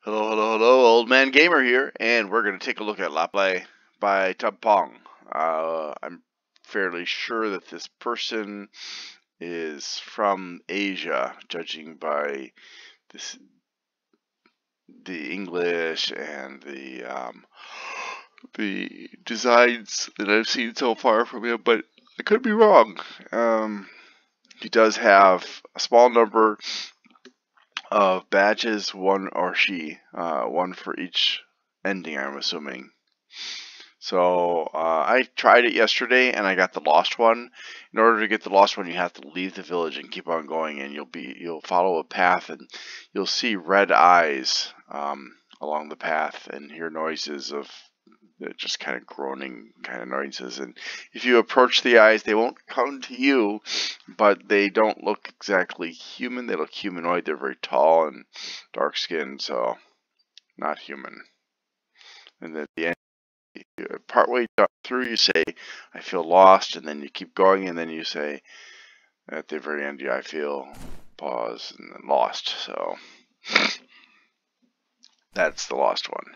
Hello, hello, hello, Old Man Gamer here, and we're going to take a look at LapLae by TubPong. I'm fairly sure that this person is from Asia, judging by the English and the designs that I've seen so far from him, but I could be wrong. He does have a small number of badges, one for each ending, I'm assuming. So I tried it yesterday and I got the lost one. In order to get the lost one, you have to leave the village and keep on going, and you'll follow a path and you'll see red eyes along the path and hear noises of just kind of groaning kind of noises. And if you approach the eyes, they won't come to you, but they don't look exactly human. They look humanoid. They're very tall and dark skinned, so not human. And at the end, partway through, you say, I feel lost, and then you keep going, and then you say, at the very end, yeah, I feel pause, and then lost. So that's the lost one.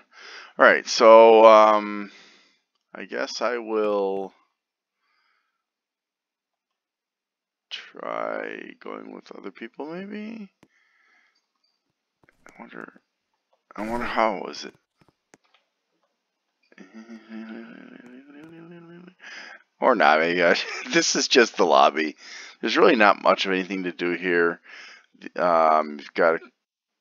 All right, so I guess I will try going with other people, maybe. I wonder how was it. Or not, maybe. This is just the lobby. There's really not much of anything to do here. You've got a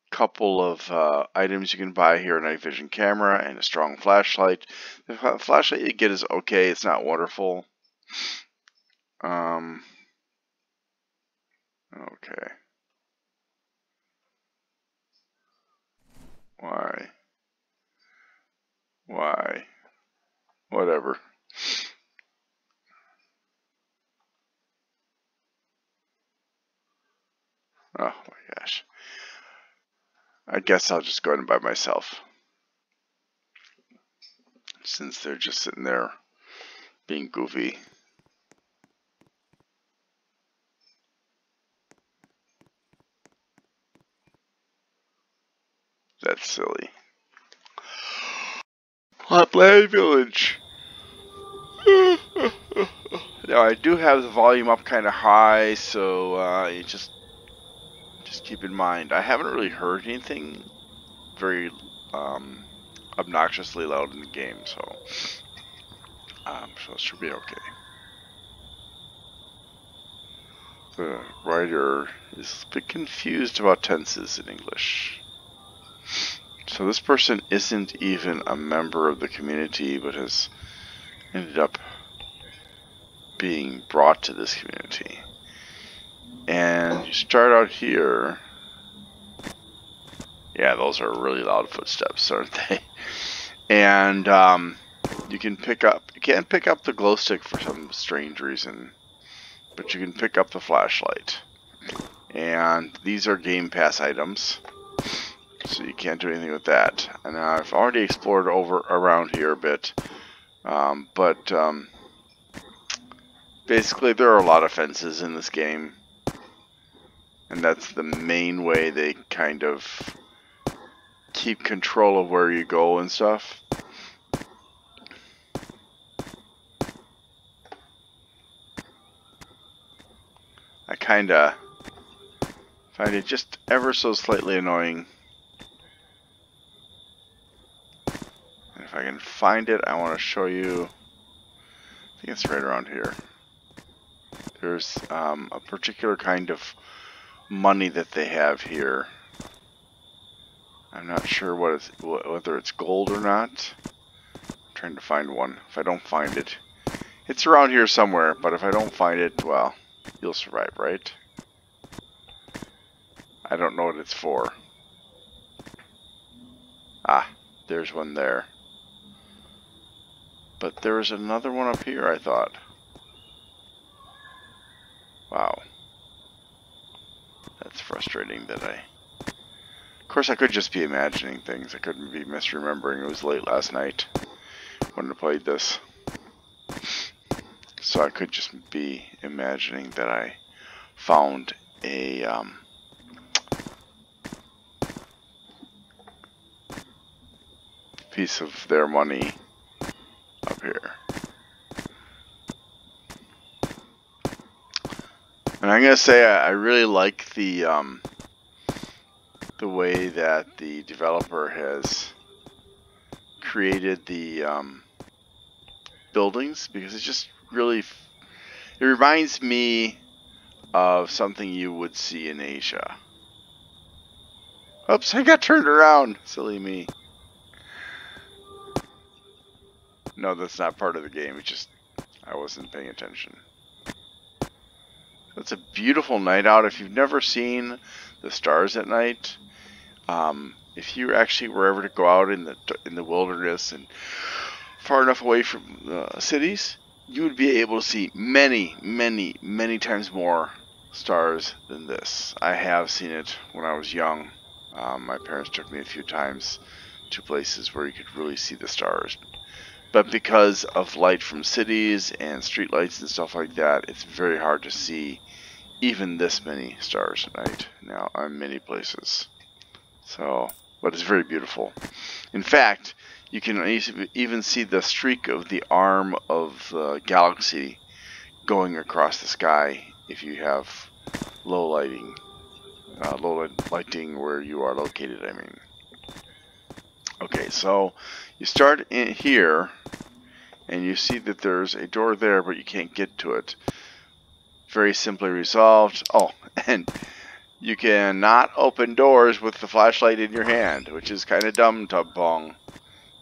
couple of items you can buy here: a night vision camera and a strong flashlight. The flashlight you get is okay. It's not wonderful. Okay. Why? Whatever. Oh my gosh. I guess I'll just go ahead and buy myself, since they're just sitting there being goofy. That's silly. LapLae Village. Now I do have the volume up kind of high, so you just keep in mind. I haven't really heard anything very obnoxiously loud in the game, so it should be okay. The writer is a bit confused about tenses in English. So this person isn't even a member of the community, but has ended up being brought to this community. And you start out here. Yeah, those are really loud footsteps, aren't they? And you can't pick up the glow stick for some strange reason, but you can pick up the flashlight. And these are Game Pass items, so you can't do anything with that. And I've already explored around here a bit, but basically there are a lot of fences in this game, and that's the main way they kind of keep control of where you go and stuff. I kinda find it just ever so slightly annoying. And if I can find it, I want to show you. I think it's right around here. There's a particular kind of money that they have here. I'm not sure whether it's gold or not. I'm trying to find one. If I don't find it, it's around here somewhere, but if I don't find it, well, you'll survive, right? I don't know what it's for. Ah, there's one there. But there was another one up here, I thought. Wow. That's frustrating that Of course, I could just be imagining things. I couldn't be misremembering. It was late last night when I played this. So I could just be imagining that I found a piece of their money up here. And I'm gonna say I really like the way that the developer has created the buildings, because it's just really, it reminds me of something you would see in Asia. Oops, I got turned around. Silly me. No, that's not part of the game. It's just I wasn't paying attention. It's a beautiful night out. If you've never seen the stars at night, if you actually were ever to go out in the wilderness and far enough away from cities, you would be able to see many, many, many times more stars than this. I have seen it when I was young. My parents took me a few times to places where you could really see the stars. But because of light from cities and street lights and stuff like that, it's very hard to see even this many stars at night now on many places. So, but it's very beautiful. In fact, you can even see the streak of the arm of the galaxy going across the sky if you have low lighting where you are located, I mean. Okay, so you start in here, and you see that there's a door there, but you can't get to it. Very simply resolved. Oh, and you cannot open doors with the flashlight in your hand, which is kind of dumb, TubPong.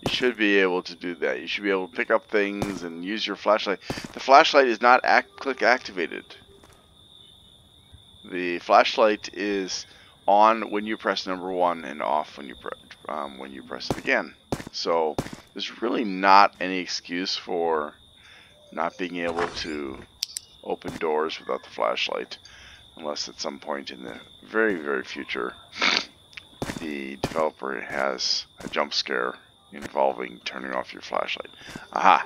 You should be able to do that. You should be able to pick up things and use your flashlight. The flashlight is not click activated. The flashlight is on when you press number 1 and off when you press it again. So there's really not any excuse for not being able to open doors without the flashlight, unless at some point in the very, very future the developer has a jump scare involving turning off your flashlight. Aha!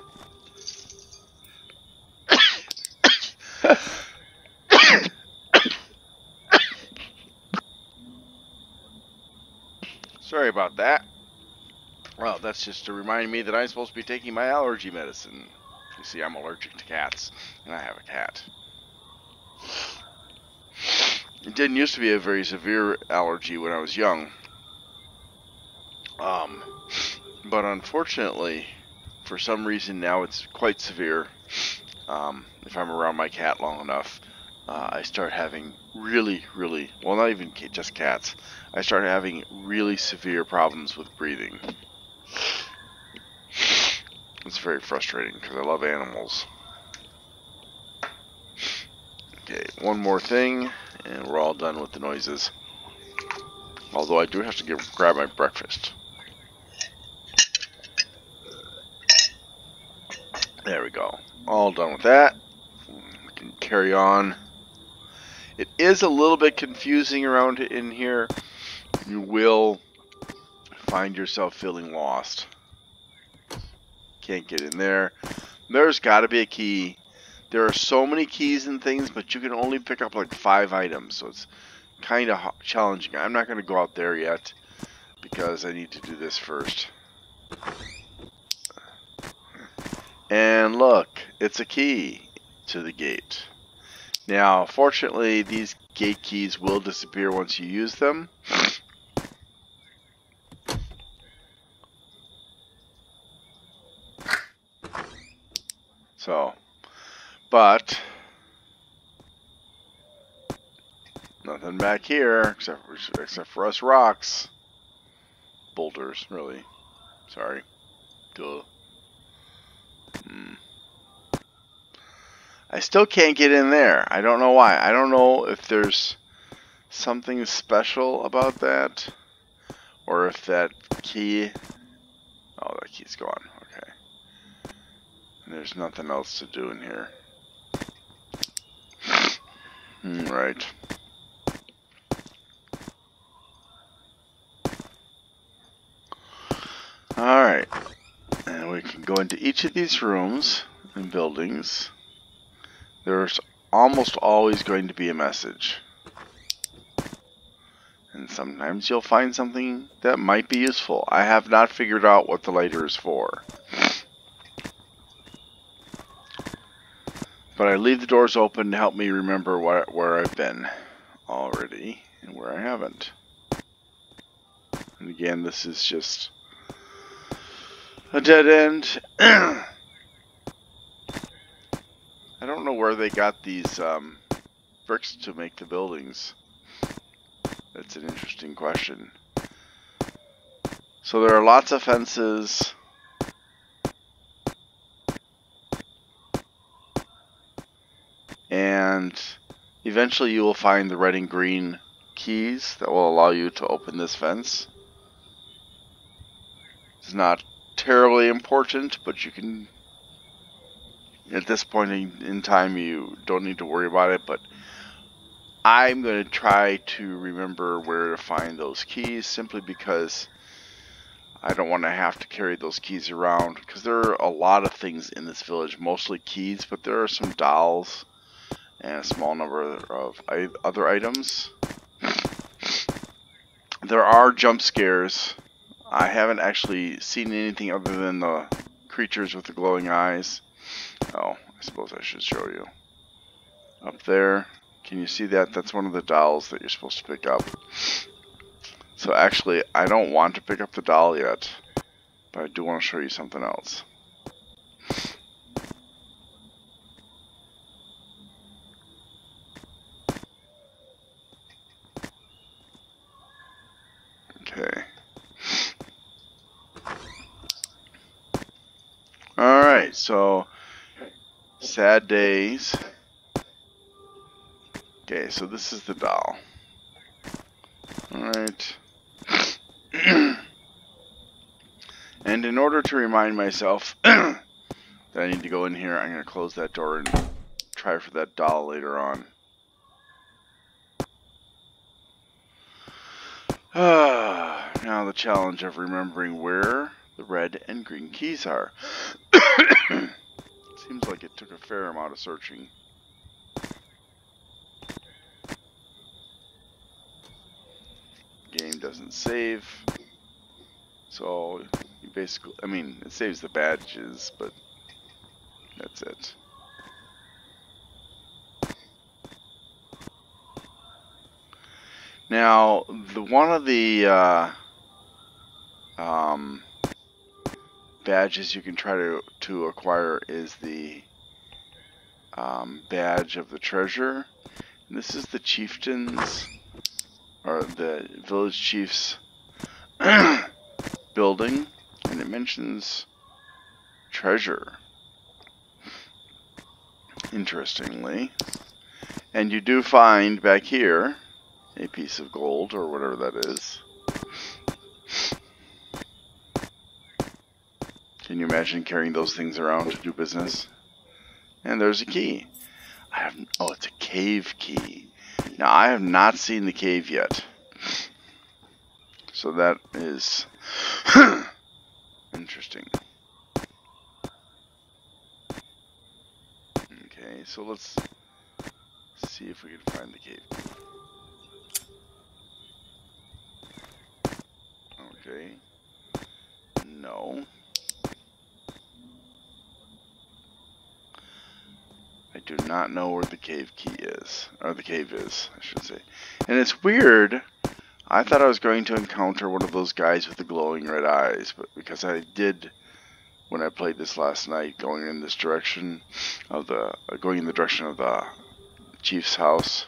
Sorry about that. Well, that's just to remind me that I'm supposed to be taking my allergy medicine. You see, I'm allergic to cats, and I have a cat. It didn't used to be a very severe allergy when I was young. But unfortunately, for some reason now it's quite severe. If I'm around my cat long enough, I start having really, well, not even just cats. I start having really severe problems with breathing. It's very frustrating because I love animals. Okay, one more thing, and we're all done with the noises. Although I do have to grab my breakfast. There we go. All done with that. We can carry on. It is a little bit confusing around in here. You will find yourself feeling lost. Can't get in there. There's got to be a key. There are so many keys and things, but you can only pick up like 5 items, so it's kind of challenging. I'm not going to go out there yet because I need to do this first. And look, it's a key to the gate. Now, fortunately, these gate keys will disappear once you use them. So, but nothing back here except for us rocks. Boulders, really. Sorry. Duh. I still can't get in there. I don't know why. I don't know if there's something special about that, or if that key... Oh, that key's gone. Okay. And there's nothing else to do in here. Right. Alright. And we can go into each of these rooms and buildings. There's almost always going to be a message. And sometimes you'll find something that might be useful. I have not figured out what the lighter is for. But I leave the doors open to help me remember where I've been already and where I haven't. And again, this is just a dead end. I don't know where they got these bricks to make the buildings. That's an interesting question. So there are lots of fences. And eventually you will find the red and green keys that will allow you to open this fence. It's not terribly important, but you can, at this point in time, you don't need to worry about it, but I'm going to try to remember where to find those keys, simply because I don't want to have to carry those keys around, because there are a lot of things in this village, mostly keys, but there are some dolls and a small number of other items. There are jump scares. I haven't actually seen anything other than the creatures with the glowing eyes. Oh, I suppose I should show you. Up there, can you see that? That's one of the dolls that you're supposed to pick up. So actually, I don't want to pick up the doll yet, but I do want to show you something else. Okay. Alright, so sad days. Okay, so this is the doll. Alright. And in order to remind myself that I need to go in here, I'm going to close that door and try for that doll later on. Now the challenge of remembering where the red and green keys are. Seems like it took a fair amount of searching. Game doesn't save. So you basically, I mean, it saves the badges, but that's it. Now, one of the badges you can try to acquire is the badge of the treasure. And this is the chieftain's, or the village chief's building, and it mentions treasure, interestingly. And you do find back here a piece of gold, or whatever that is. Can you imagine carrying those things around to do business? And there's a key. Oh, it's a cave key. Now, I have not seen the cave yet. So that is interesting. Okay, so let's see if we can find the cave key. Okay. No. I do not know where the cave key is. Or the cave is, I should say. And it's weird. I thought I was going to encounter one of those guys with the glowing red eyes, but because I did, when I played this last night, going in this direction of the, going in the direction of the chief's house.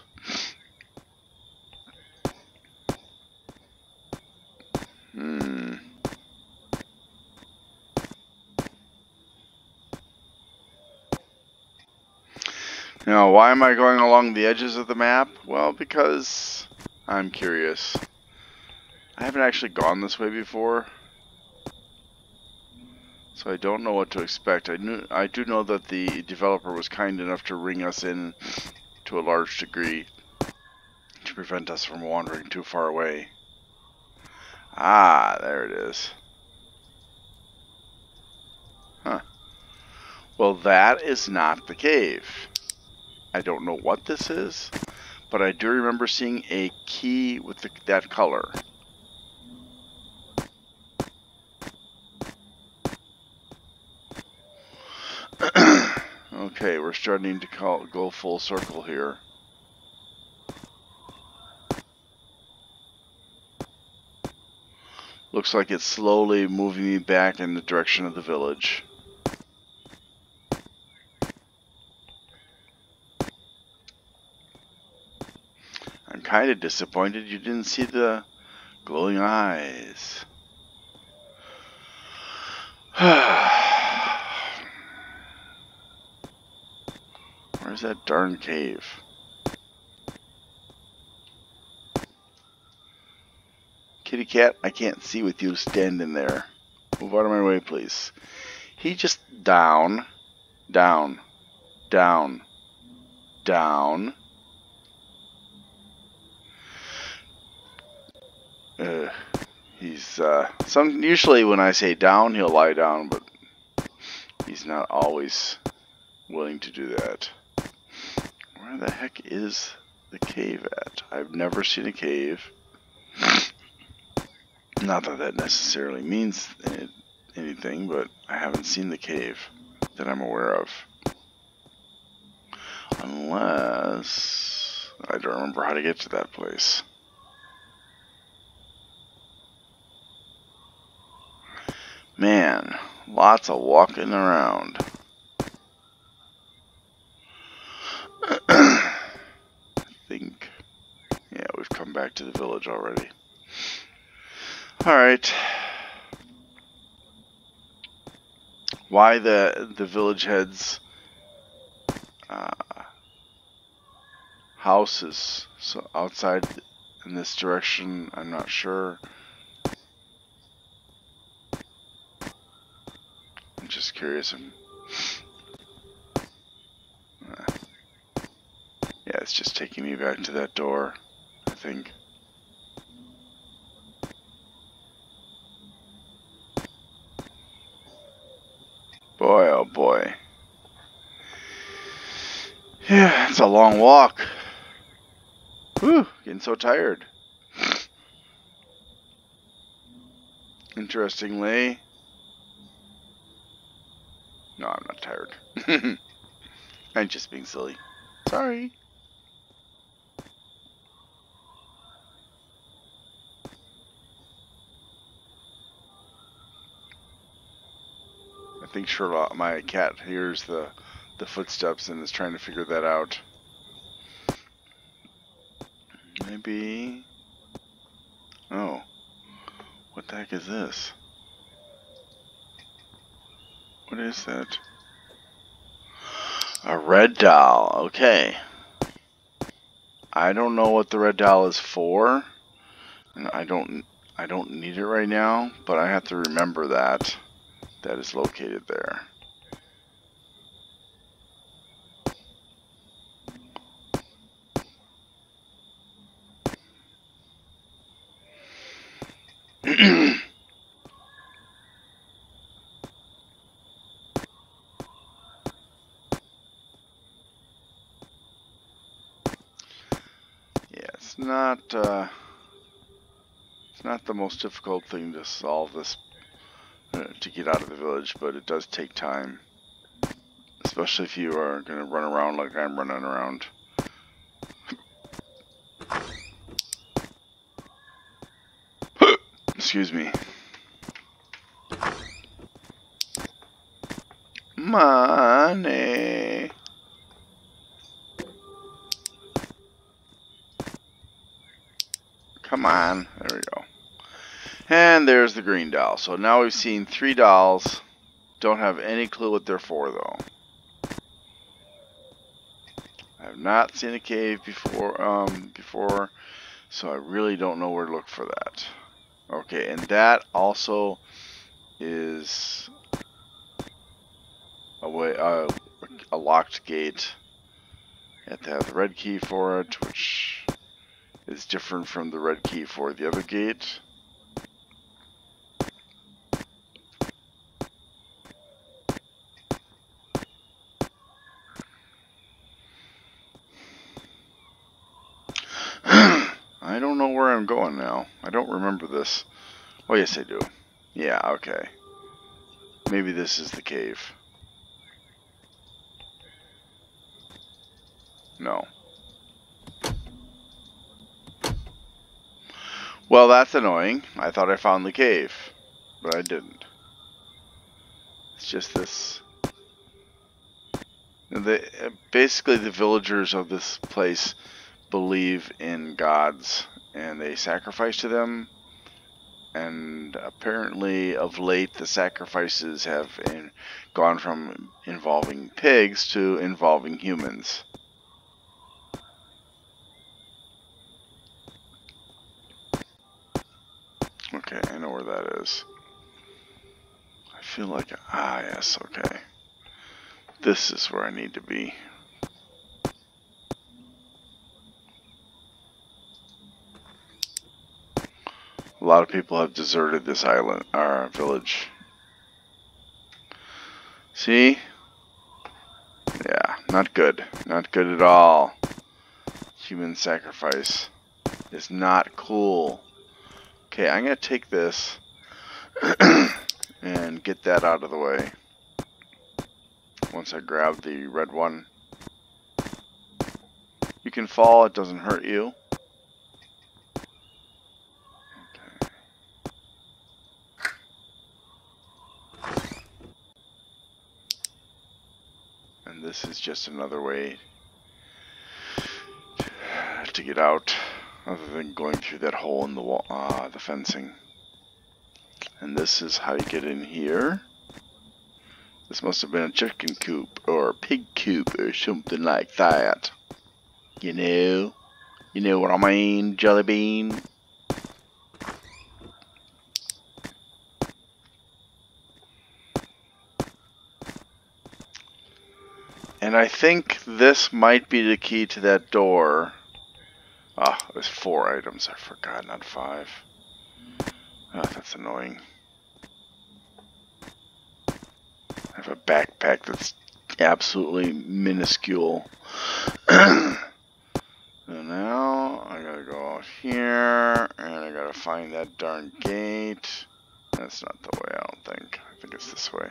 Now, why am I going along the edges of the map? Well, because I'm curious. I haven't actually gone this way before, so I don't know what to expect. I do know that the developer was kind enough to ring us in to a large degree to prevent us from wandering too far away. Ah, there it is. Huh. Well, that is not the cave. I don't know what this is, but I do remember seeing a key with that color. Okay, we're starting to go full circle here. Looks like it's slowly moving me back in the direction of the village. I'm kind of disappointed you didn't see the glowing eyes. Where's that darn cave? Kitty cat, I can't see with you standing there. Move out of my way, please. He just down, down, down, down. He's usually when I say down, he'll lie down, but he's not always willing to do that. Where the heck is the cave at? I've never seen a cave. Not that that necessarily means anything, but I haven't seen the cave that I'm aware of. Unless I don't remember how to get to that place. Man, lots of walking around. I think, yeah, we've come back to the village already. Alright. Why the village head's house is so outside in this direction, I'm not sure. I'm just curious. Yeah, it's just taking me back to that door, I think. Boy, oh boy. Yeah, it's a long walk. Whew, getting so tired. Interestingly. No, I'm not tired. I'm just being silly. Sorry. I think Sherlock, my cat, hears the footsteps and is trying to figure that out. Maybe. Oh. What the heck is this? What is that? A red doll. Okay. I don't know what the red doll is for. And I don't need it right now, but I have to remember that is located there. It's not the most difficult thing to solve this, to get out of the village, but it does take time. Especially if you are going to run around like I'm running around. Excuse me. Money. Come on. There we go. And there's the green doll. So now we've seen 3 dolls. Don't have any clue what they're for, though. I have not seen a cave before, so I really don't know where to look for that. Okay, and that also is a locked gate. You have to have the red key for it, which is different from the red key for the other gate. I'm going now. I don't remember this. Oh, yes, I do. Yeah, okay. Maybe this is the cave. No. Well, that's annoying. I thought I found the cave, but I didn't. It's just this. Basically, the villagers of this place believe in gods, and they sacrifice to them. And apparently, of late, the sacrifices have gone from involving pigs to involving humans. Okay, I know where that is. I feel like, yes, okay. This is where I need to be. A lot of people have deserted this island, our village. See? Yeah, not good. Not good at all. Human sacrifice is not cool. Okay, I'm going to take this and get that out of the way. Once I grab the red one. You can fall, it doesn't hurt you. And this is just another way to get out, other than going through that hole in the wall, the fencing. And this is how you get in here. This must have been a chicken coop or a pig coop or something like that. You know what I mean, Jelly Bean. And I think this might be the key to that door. There's 4 items. I forgot, not 5. That's annoying. I have a backpack that's absolutely minuscule. So now I gotta go out here and I gotta find that darn gate. That's not the way, I don't think. I think it's this way.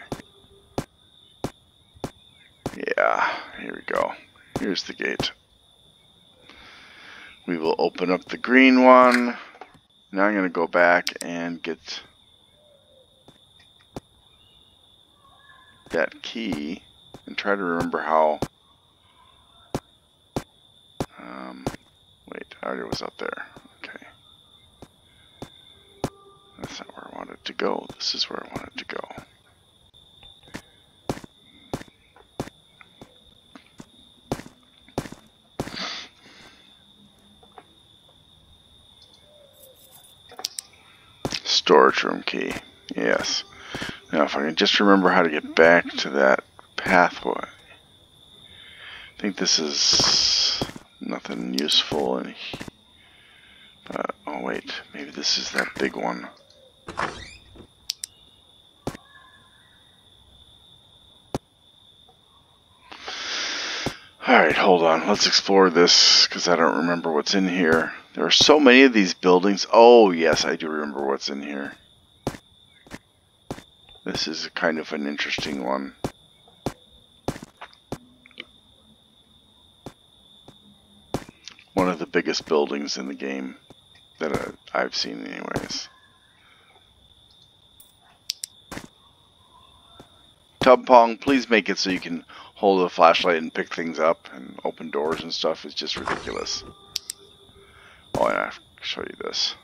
Yeah, here we go. Here's the gate. We will open up the green one. Now I'm going to go back and get that key and try to remember how. Wait, I already was up there. Okay. That's not where I wanted to go. This is where I wanted to go. Storage room key. Yes. Now if I can just remember how to get back to that pathway. I think this is nothing useful. Oh wait, maybe this is that big one. Alright, hold on. Let's explore this, because I don't remember what's in here. There are so many of these buildings. Oh, yes, I do remember what's in here. This is kind of an interesting one. One of the biggest buildings in the game that I've seen anyways. TubPong, please make it so you can hold a flashlight and pick things up and open doors and stuff. It's just ridiculous. Oh, and I have to show you this.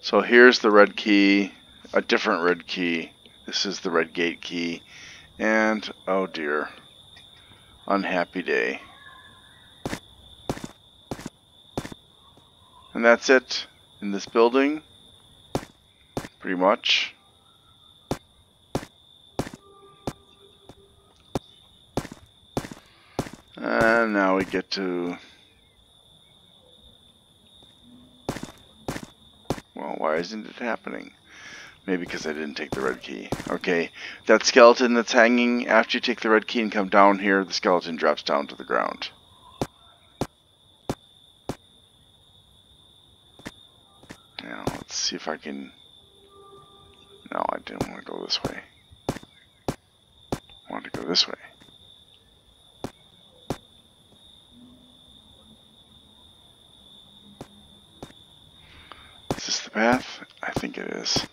So here's the red key, a different red key. This is the red gate key. And, oh dear, unhappy day. And that's it in this building, pretty much. And now we get to, well, why isn't it happening? Maybe because I didn't take the red key. Okay, that skeleton that's hanging, after you take the red key and come down here, the skeleton drops down to the ground. Now, let's see if I can... No, I didn't want to go this way. I wanted to go this way. Is this the path? I think it is.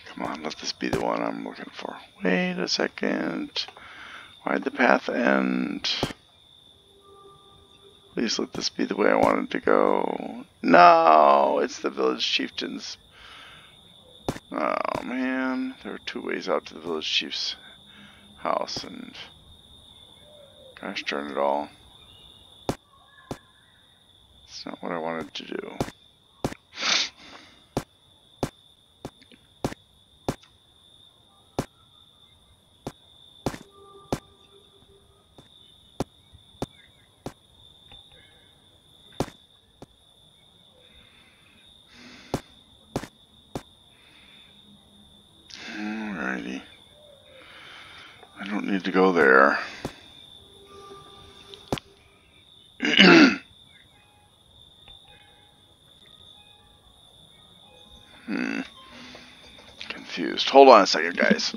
Come on, let this be the one I'm looking for. Wait a second. Why'd the path end? Please let this be the way I wanted to go. No, it's the village chieftain's. Oh man, there are two ways out to the village chief's house, and gosh darn it all. It's not what I wanted to do. Alrighty. I don't need to go there. Confused. Hold on a second, guys.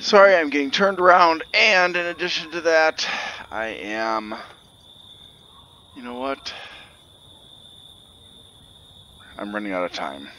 Sorry, I'm getting turned around, and in addition to that, I am... You know what? I'm running out of time.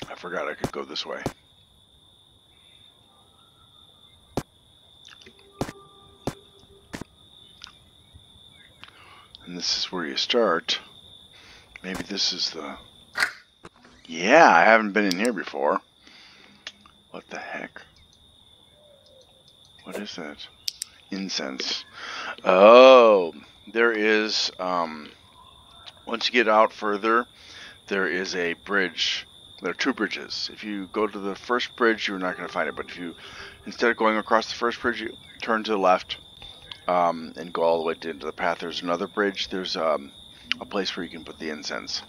I forgot I could go this way. And this is where you start. Maybe this is the... Yeah, I haven't been in here before. What the heck? What is that? Incense. Oh, there is, once you get out further, there is a bridge. There are two bridges. If you go to the first bridge, you're not going to find it. But if you, instead of going across the first bridge, you turn to the left and go all the way into the path. There's another bridge. There's a place where you can put the incense.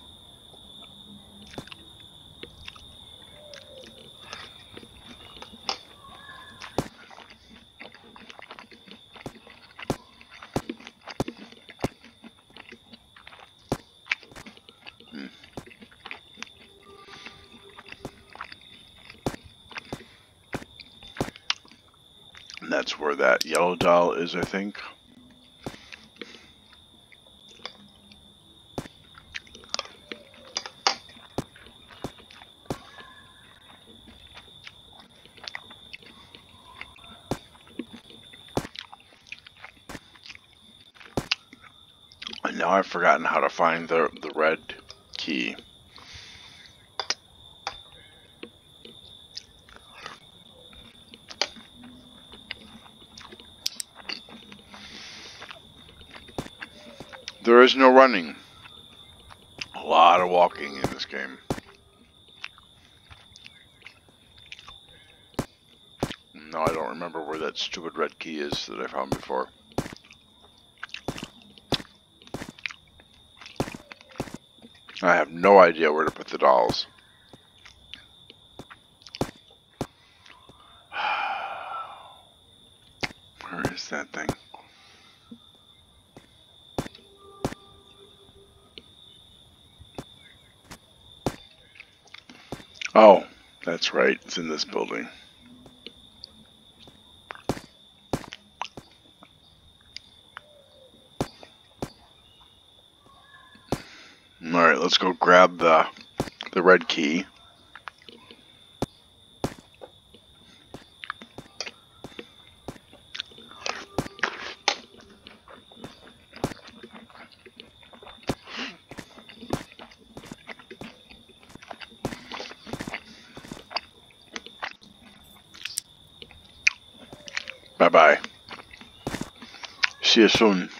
And that's where that yellow doll is, I think. And now I've forgotten how to find the red key. There is no running. A lot of walking in this game. No, I don't remember where that stupid red key is that I found before. I have no idea where to put the dolls. Where is that thing? Oh, that's right. It's in this building. Alright, let's go grab the red key. Bye-bye. See you soon.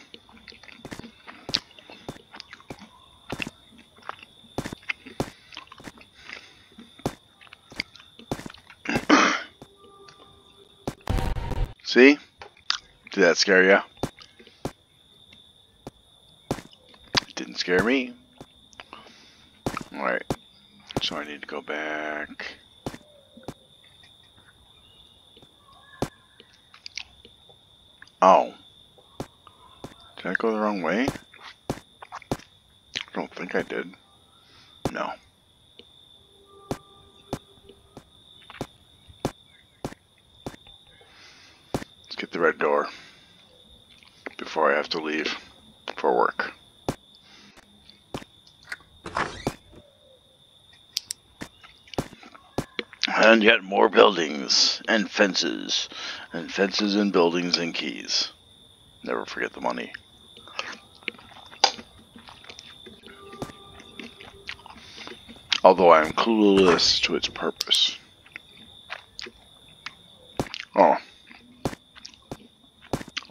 See? Did that scare you? It didn't scare me. Alright. So I need to go back. Oh. Did I go the wrong way? I don't think I did. No. Let's get the red door before I have to leave for work. And yet more buildings and fences and buildings and keys. Never forget the money. Although I am clueless to its purpose. Oh.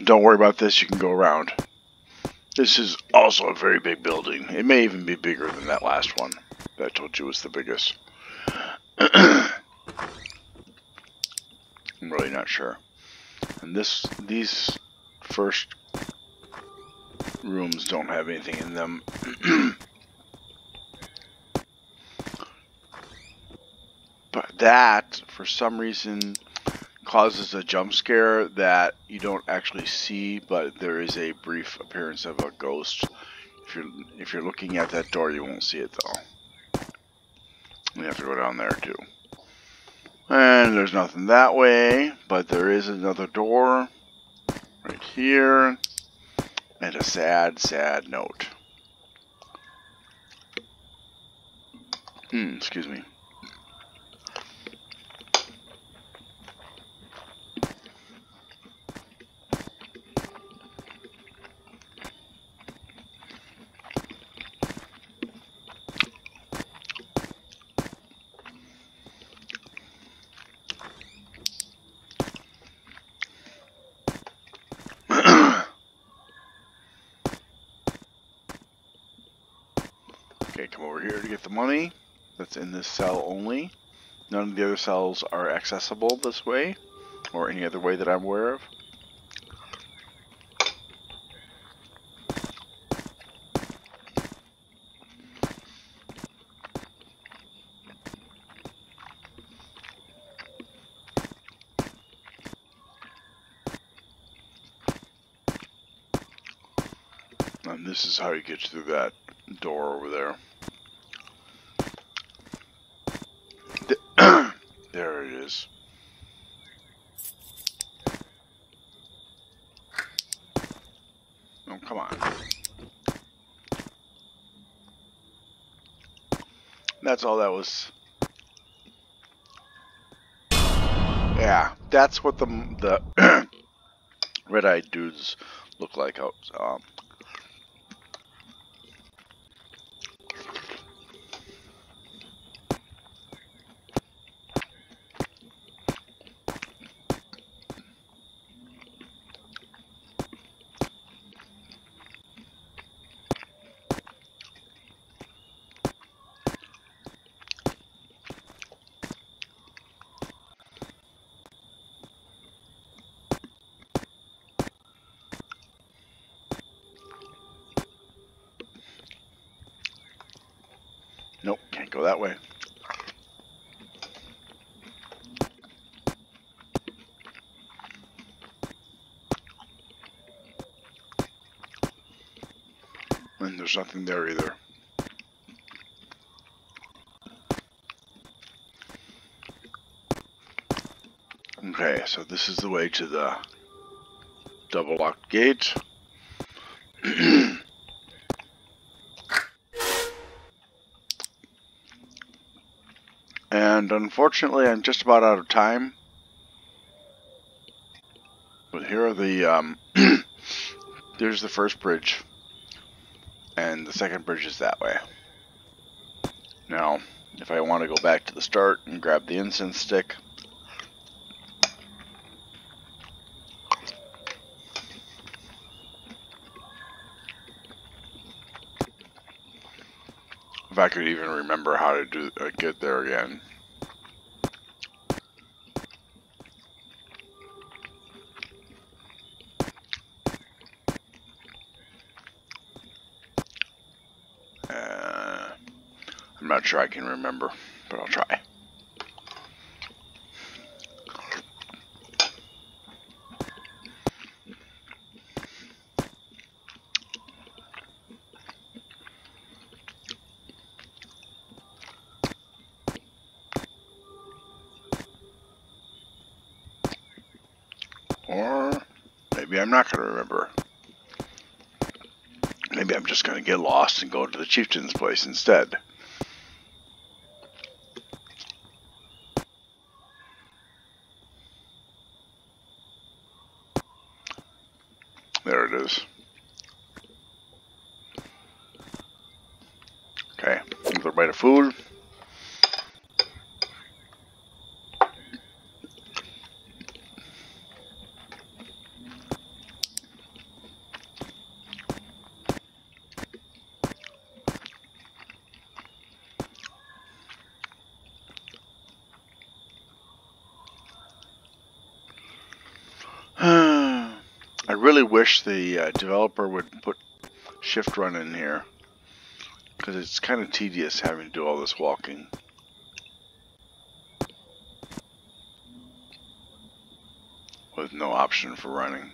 Don't worry about this, you can go around. This is also a very big building. It may even be bigger than that last one that I told you was the biggest. I'm really not sure. And these first rooms don't have anything in them. But that, for some reason, causes a jump scare that you don't actually see, but there is a brief appearance of a ghost. If you're looking at that door, you won't see it though. You have to go down there too. And there's nothing that way, but there is another door right here, and a sad, sad note. Excuse me. Okay, come over here to get the money. That's in this cell only. None of the other cells are accessible this way, or any other way that I'm aware of. And this is how you get through that door over there. There it is. Oh, come on. That's all that was. Yeah, that's what the red-eyed dudes look like out. Nope, can't go that way. And there's nothing there either. Okay, so this is the way to the double locked gate. And unfortunately, I'm just about out of time. But here are the, there's the first bridge. And the second bridge is that way. Now, if I want to go back to the start and grab the incense stick, If I could even remember how to get there again. I'm not sure I can remember, but I'll try. Or maybe I'm not going to remember. Maybe I'm just going to get lost and go to the chieftain's place instead. There it is. Okay, another bite of food. I really wish the developer would put shift run in here, because it's kind of tedious having to do all this walking. With no option for running.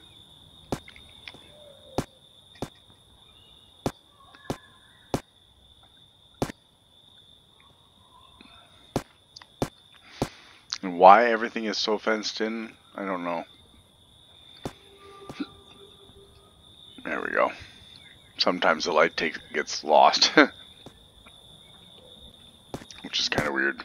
And why everything is so fenced in, I don't know. There we go. Sometimes the light gets lost, which is kind of weird.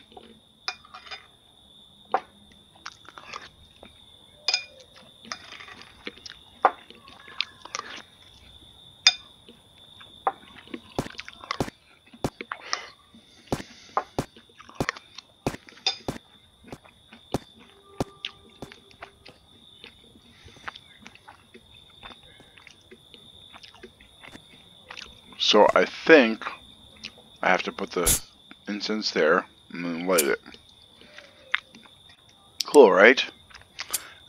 So I think I have to put the incense there and then light it. Cool, right?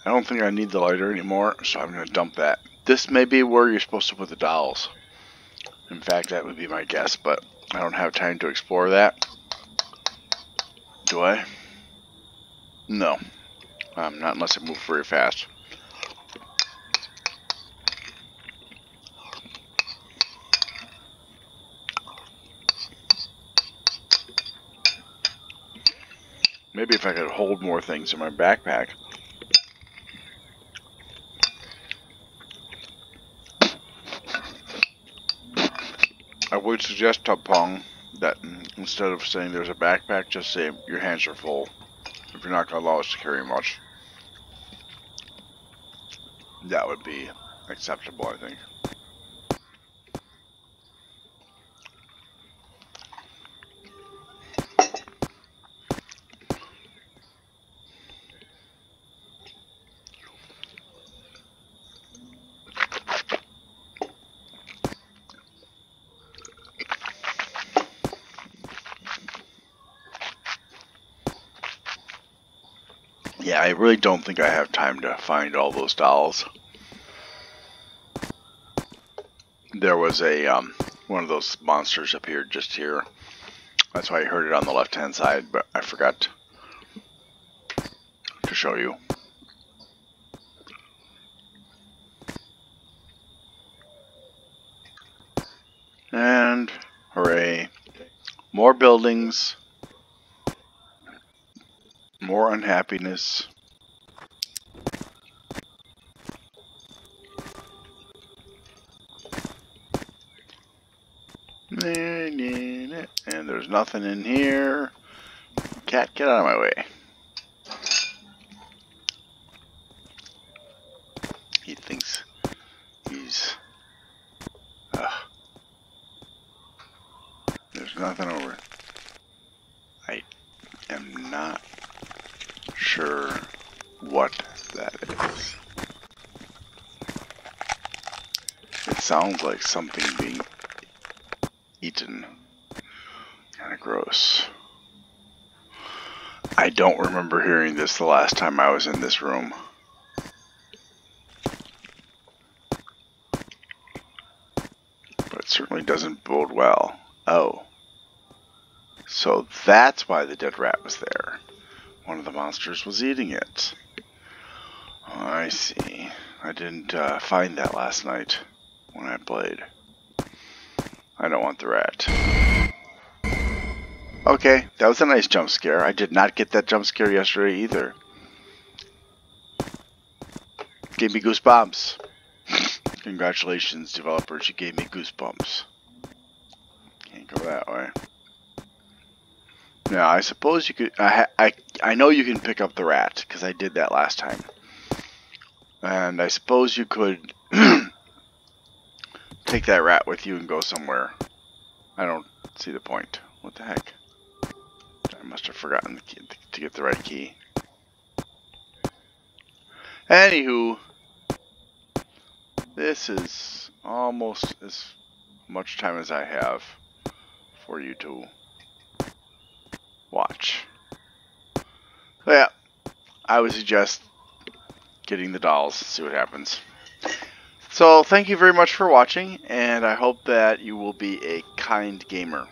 I don't think I need the lighter anymore, so I'm going to dump that. This may be where you're supposed to put the dolls. In fact, that would be my guess, but I don't have time to explore that. Do I? No. Not unless I move very fast. Maybe if I could hold more things in my backpack. I would suggest TubPong that instead of saying there's a backpack, just say your hands are full. If you're not going to allow us to carry much. That would be acceptable, I think. Yeah, I really don't think I have time to find all those dolls. There was a one of those monsters appeared just here. That's why I heard it on the left-hand side, but I forgot to show you. And hooray! More buildings, more unhappiness. And there's nothing in here. Cat, get out of my way. He thinks he's... there's nothing over. I am not sure what that is. It sounds like something being eaten. house. I don't remember hearing this the last time I was in this room. But it certainly doesn't bode well. Oh. So that's why the dead rat was there. One of the monsters was eating it. Oh, I see. I didn't find that last night when I played. I don't want the rat. Okay, that was a nice jump scare. I did not get that jump scare yesterday either. Gave me goosebumps. Congratulations, developers, you gave me goosebumps. Can't go that way. Now, I suppose you could... I know you can pick up the rat, because I did that last time. And I suppose you could take that rat with you and go somewhere. I don't see the point. What the heck? I must have forgotten the key, to get the right key. Anywho, this is almost as much time as I have for you to watch. So yeah, I would suggest getting the dolls, see what happens. So thank you very much for watching, and I hope that you will be a kind gamer.